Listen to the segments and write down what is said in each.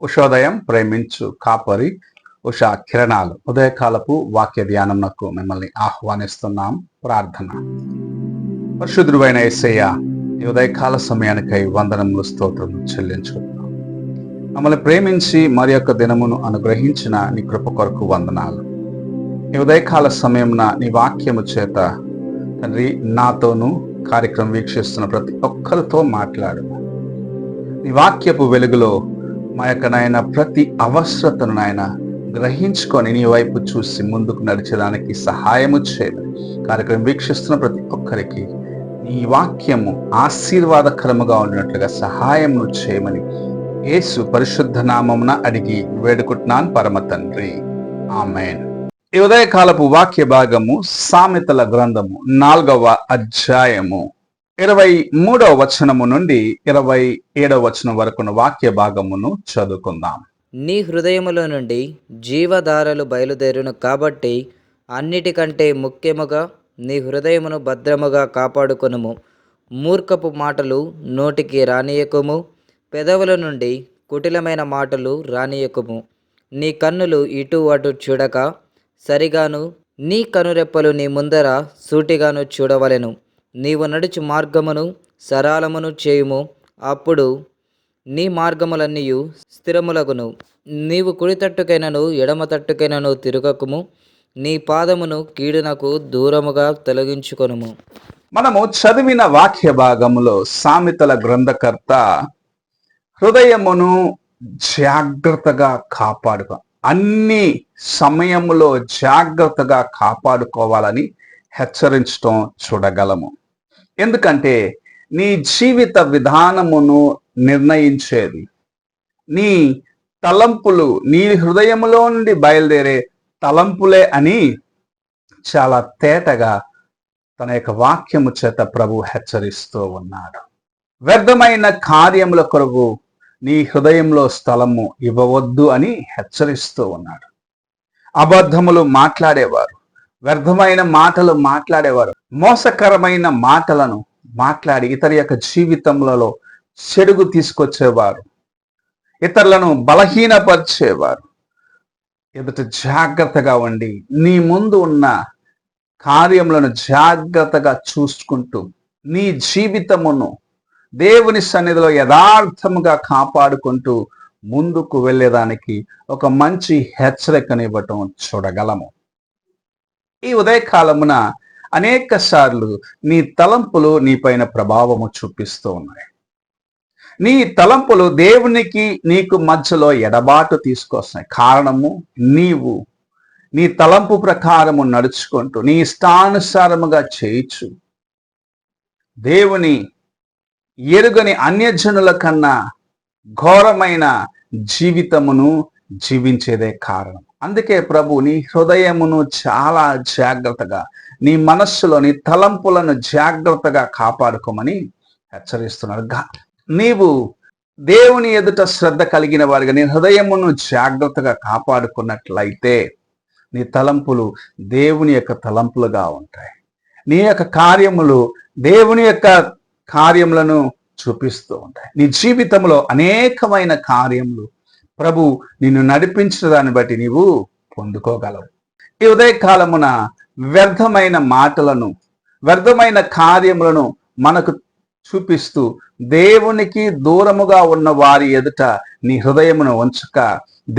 ఉషోదయం ప్రేమించు కాపరి ఉషా కిరణాలు ఉదయకాలపు వాక్య ధ్యానంకు మిమ్మల్ని ఆహ్వానిస్తున్నాం. ప్రార్థన. పరిశుద్ధుడైన యేసయ్య, ఈ ఉదయకాల సమయానికై వందనములు స్తోత్రములు చెల్లించుకుంటున్నాం. మమ్మల్ని ప్రేమించి మరి యొక్క దినమును అనుగ్రహించిన నీ కృప కొరకు వందనాలు. ఈ ఉదయకాల సమయమున నీ వాక్యము చేత తండ్రి నాతోనూ కార్యక్రమం వీక్షిస్తున్న ప్రతి ఒక్కరితో మాట్లాడు. నీ వాక్యపు వెలుగులో మా యొక్క నాయన ప్రతి అవసరతను నాయన గ్రహించుకొని నీ వైపు చూసి ముందుకు నడిచేదానికి సహాయము చేయమని కార్యక్రమం వీక్షిస్తున్న ప్రతి ఒక్కరికి నీ వాక్యము ఆశీర్వాదకరముగా ఉండినట్లుగా సహాయమును చేయమని యేసు పరిశుద్ధ నామమున అడిగి వేడుకుంటున్నాను పరమ తండ్రి, ఆమేన్. ఈ ఉదయకాలపు వాక్య భాగము సామెతల గ్రంథము 4వ అధ్యాయము 23వ వచనము నుండి 27వ వచనం వరకున్న వాక్య భాగమును చదువుకుందాం. నీ హృదయములో నుండి జీవధారలు బయలుదేరును కాబట్టి అన్నిటికంటే ముఖ్యముగా నీ హృదయమును భద్రముగా కాపాడుకొనుము. మూర్ఖపు మాటలు నోటికి రానియకుము, పెదవుల నుండి కుటిలమైన మాటలు రానియకుము. నీ కన్నులు ఇటు అటు చూడక సరిగాను, నీ కనురెప్పలు నీ ముందర సూటిగాను చూడవలెను. నీవు నడుచు మార్గమును సరళమును చేయుము, అప్పుడు నీ మార్గములన్నీయు స్థిరములగును. నీవు కుడి తట్టుకైనను ఎడమ తట్టుకైనను తిరగకుము, నీ పాదమును కీడునకు దూరముగా తొలగించుకొనుము. మనము చదివిన వాక్య భాగములో సామెతల గ్రంథకర్త హృదయమును జాగ్రత్తగా కాపాడుకో, అన్ని సమయములో జాగ్రత్తగా కాపాడుకోవాలని హెచ్చరించడం చూడగలము. ఎందుకంటే నీ జీవిత విధానమును నిర్ణయించేది నీ తలంపులు, నీ హృదయములో నుండి బయలుదేరే తలంపులే అని చాలా తేటగా తన యొక్క వాక్యము చేత ప్రభు హెచ్చరిస్తూ ఉన్నాడు. వ్యర్థమైన కార్యముల కొరకు నీ హృదయంలో స్థలము ఇవ్వవద్దు అని హెచ్చరిస్తూ ఉన్నాడు. అబద్ధములు మాట్లాడేవారు, వ్యర్థమైన మాటలు మాట్లాడేవారు, మోసకరమైన మాటలను మాట్లాడి ఇతరుల యొక్క జీవితములలో చెడుగు తీసుకొచ్చేవారు, ఇతరులను బలహీనపరిచేవారు. ఎదుట జాగ్రత్తగా ఉండి నీ ముందు ఉన్న కార్యములను జాగ్రత్తగా చూసుకుంటూ నీ జీవితమును దేవుని సన్నిధిలో యథార్థముగా కాపాడుకుంటూ ముందుకు వెళ్ళేదానికి ఒక మంచి హెచ్చరికనివ్వటం చూడగలము. ఈ ఉదయకాలమున అనేక సార్లు నీ తలంపులు నీపైన ప్రభావము చూపిస్తూ ఉన్నాయి. నీ తలంపులు దేవునికి నీకు మధ్యలో ఎడబాటు తీసుకొస్తున్నాయి. కారణము నీవు నీ తలంపు ప్రకారము నడుచుకుంటూ నీ ఇష్టానుసారముగా చేయొచ్చు దేవుని ఎరుగని అన్యజనుల కన్నా ఘోరమైన జీవితమును జీవించేదే కారణం. అందుకే ప్రభు నీ హృదయమును చాలా జాగ్రత్తగా, నీ మనస్సులోని తలంపులను జాగ్రత్తగా కాపాడుకోమని హెచ్చరిస్తున్నారు. నీవు దేవుని ఎదుట శ్రద్ధ కలిగిన వారిగా నీ హృదయమును జాగ్రత్తగా కాపాడుకున్నట్లయితే నీ తలంపులు దేవుని యొక్క తలంపులుగా ఉంటాయి. నీ యొక్క కార్యములు దేవుని యొక్క కార్యములను చూపిస్తూ ఉంటాయి. నీ జీవితంలో అనేకమైన కార్యములు ప్రభు నిన్ను నడిపించిన దాన్ని బట్టి నీవు పొందుకోగలవు. ఈ ఉదయకాలమున వ్యర్థమైన మాటలను, వ్యర్థమైన కార్యములను మనకు చూపిస్తూ దేవునికి దూరముగా ఉన్న వారి ఎదుట నీ హృదయమును ఉంచక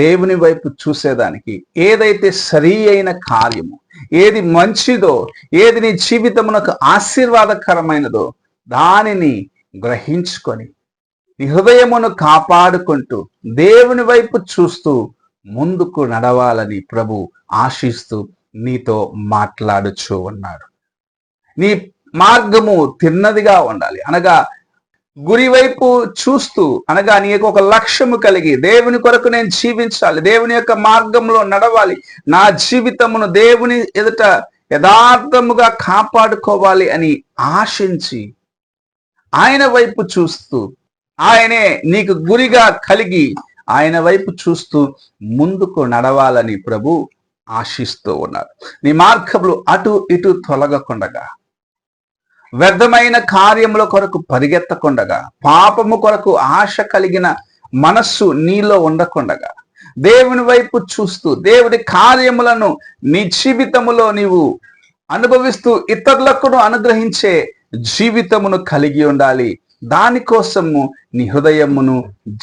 దేవుని వైపు చూసేదానికి ఏదైతే సరి అయిన కార్యము, ఏది మంచిదో, ఏది నీ జీవితమునకు ఆశీర్వాదకరమైనదో దానిని గ్రహించుకొని నీ హృదయమును కాపాడుకుంటూ దేవుని వైపు చూస్తూ ముందుకు నడవాలని ప్రభు ఆశిస్తూ నీతో మాట్లాడుచూ ఉన్నాడు. నీ మార్గము తిన్నదిగా ఉండాలి, అనగా గురి వైపు చూస్తూ, అనగా నీకు ఒక లక్ష్యము కలిగి దేవుని కొరకు నేను జీవించాలి, దేవుని యొక్క మార్గంలో నడవాలి, నా జీవితమును దేవుని ఎదుట యథార్థముగా కాపాడుకోవాలి అని ఆశించి ఆయన వైపు చూస్తూ, ఆయనే నీకు గురిగా కలిగి ఆయన వైపు చూస్తూ ముందుకు నడవాలని ప్రభు ఆశిస్తూ ఉన్నారు. నీ మార్గములు అటు ఇటు తొలగకుండగా, వ్యర్థమైన కార్యముల కొరకు పరిగెత్తకుండగా, పాపము కొరకు ఆశ కలిగిన మనస్సు నీలో ఉండకుండగా, దేవుని వైపు చూస్తూ దేవుడి కార్యములను నీ జీవితములో నీవు అనుభవిస్తూ ఇతరులకు అనుగ్రహించే జీవితమును కలిగి ఉండాలి. దానికోసము నీ హృదయమును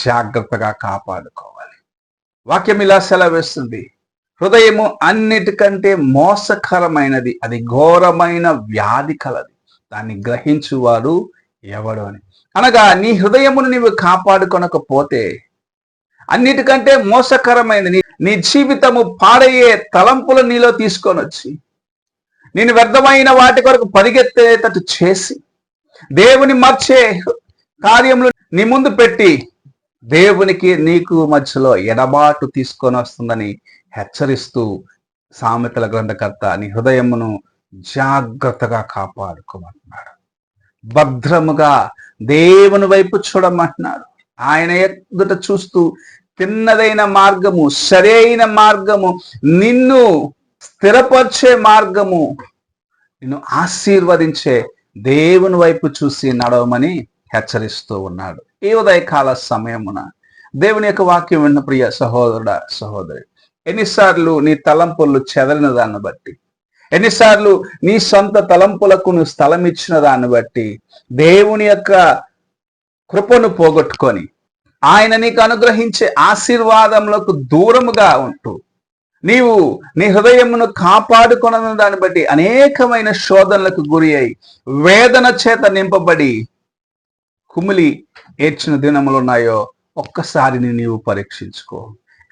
జాగ్రత్తగా కాపాడుకోవాలి. వాక్యం ఇలా సెలవిస్తుంది, హృదయము అన్నిటికంటే మోసకరమైనది, అది ఘోరమైన వ్యాధి కలది, దాన్ని గ్రహించువాడు ఎవడు అని. అనగా నీ హృదయమును నీవు కాపాడుకొనకపోతే అన్నిటికంటే మోసకరమైనది నీ జీవితము పాడయ్యే తలంపులు నీలో తీసుకొని వచ్చి నేను వ్యర్థమైన వాటి కొరకు పరిగెత్తేటట్టు చేసి దేవుని మర్చే కార్యములు నీ ముందు పెట్టి దేవునికి నీకు మధ్యలో ఎడబాటు తీసుకొని వస్తుందని హెచ్చరిస్తూ సామెతల గ్రంథకర్త నీ హృదయమును జాగ్రత్తగా కాపాడుకోమంటున్నాడు. భద్రముగా దేవుని వైపు చూడమంటున్నాడు. ఆయన ఎదుట చూస్తూ తిన్నదైన మార్గము, సరైన మార్గము, నిన్ను స్థిరపరిచే మార్గము, నిన్ను ఆశీర్వదించే దేవుని వైపు చూసి నడవమని హెచ్చరిస్తూ ఉన్నాడు. ఈ ఉదయకాల సమయమున దేవుని యొక్క వాక్యం విన్న ప్రియ సహోదరుడా, సహోదరి, ఎన్నిసార్లు నీ తలంపులు చెదలిన దాన్ని బట్టి, ఎన్నిసార్లు నీ సొంత తలంపులకు నువ్వు స్థలం ఇచ్చిన దాన్ని బట్టి దేవుని యొక్క కృపను పోగొట్టుకొని ఆయన నీకు అనుగ్రహించే ఆశీర్వాదములకు దూరముగా ఉంటూ నీవు నీ హృదయమును కాపాడుకున్న దాన్ని బట్టి అనేకమైన శోధనలకు గురి అయి వేదన చేత నింపబడి కుమిలి ఏడ్చిన దినములు ఉన్నాయో ఒక్కసారి నీవు పరీక్షించుకో.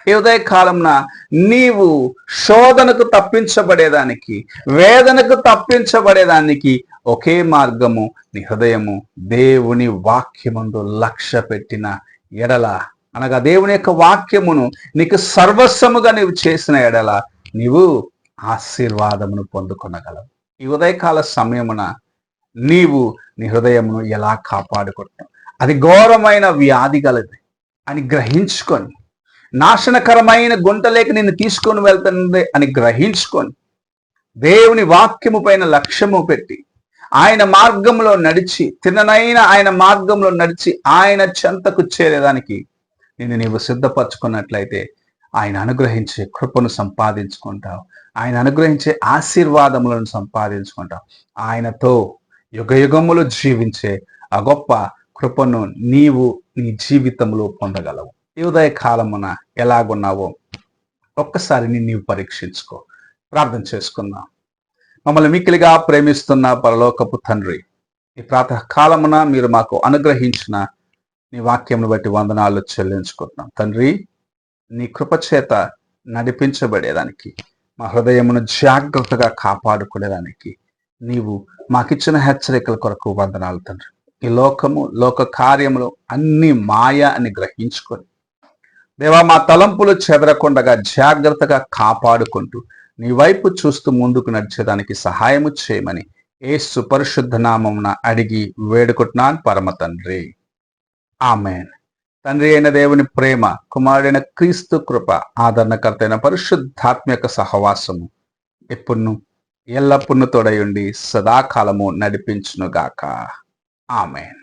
ఈ ఉదయకాలంన నీవు శోధనకు తప్పించబడేదానికి, వేదనకు తప్పించబడేదానికి ఒకే మార్గము, నీ హృదయము దేవుని వాక్యమందు లక్ష్య పెట్టిన ఎడల, అనగా దేవుని యొక్క వాక్యమును నీకు సర్వస్వముగా నీవు చేసిన ఎడల నీవు ఆశీర్వాదమును పొందుకొనగలవు. ఈ ఉదయకాల సమయమున నీవు నీ హృదయమును ఎలా కాపాడుకుంటావు? అది ఘోరమైన వ్యాధి గలది అని గ్రహించుకొని, నాశనకరమైన గుంటలేక నిన్ను తీసుకొని వెళ్తుంది అని గ్రహించుకొని, దేవుని వాక్యము పైన లక్ష్యము పెట్టి ఆయన మార్గంలో నడిచి, తిన్ననైన ఆయన మార్గంలో నడిచి ఆయన చెంతకు చేరేదానికి నిన్ను నీవు సిద్ధపరచుకున్నట్లయితే ఆయన అనుగ్రహించే కృపను సంపాదించుకుంటావు. ఆయన అనుగ్రహించే ఆశీర్వాదములను సంపాదించుకుంటావు. ఆయనతో యుగయుగములు జీవించే ఆ గొప్ప కృపను నీవు నీ జీవితంలో పొందగలవు. ఈ ఉదయ కాలమున ఎలాగున్నావో ఒక్కసారి నీవు పరీక్షించుకో. ప్రార్థన చేసుకుందాం. మమ్మల్ని మిక్కిలిగా ప్రేమిస్తున్న పరలోకపు తండ్రి, ఈ ప్రాతకాలమున మీరు మాకు అనుగ్రహించిన నీ వాక్యమును బట్టి వందనాలు చెల్లించుకుంటున్నాం. తండ్రి, నీ కృపచేత నడిపించబడేదానికి, మా హృదయమును జాగ్రత్తగా కాపాడుకునేదానికి నీవు మాకిచ్చిన హెచ్చరికల కొరకు వందనాలు తండ్రి. ఈ లోకము, లోక కార్యములు అన్ని మాయ అని గ్రహించుకొని దేవా, మా తలంపులు చెదరకుండగా జాగ్రత్తగా కాపాడుకుంటూ నీ వైపు చూస్తూ ముందుకు నడిచేదానికి సహాయము చేయమని యేసు పరిశుద్ధ నామమున అడిగి వేడుకుంటున్నాను పరమ తండ్రి. ఆమేన్. తండ్రి అయిన దేవుని ప్రేమ, కుమారుడైన క్రీస్తు కృప, ఆదరణకర్త అయిన పరిశుద్ధాత్మక సహవాసము ఎప్పుడును ఎల్లప్పుడూ తోడయుండి సదాకాలము నడిపించునుగాక. ఆమేన్.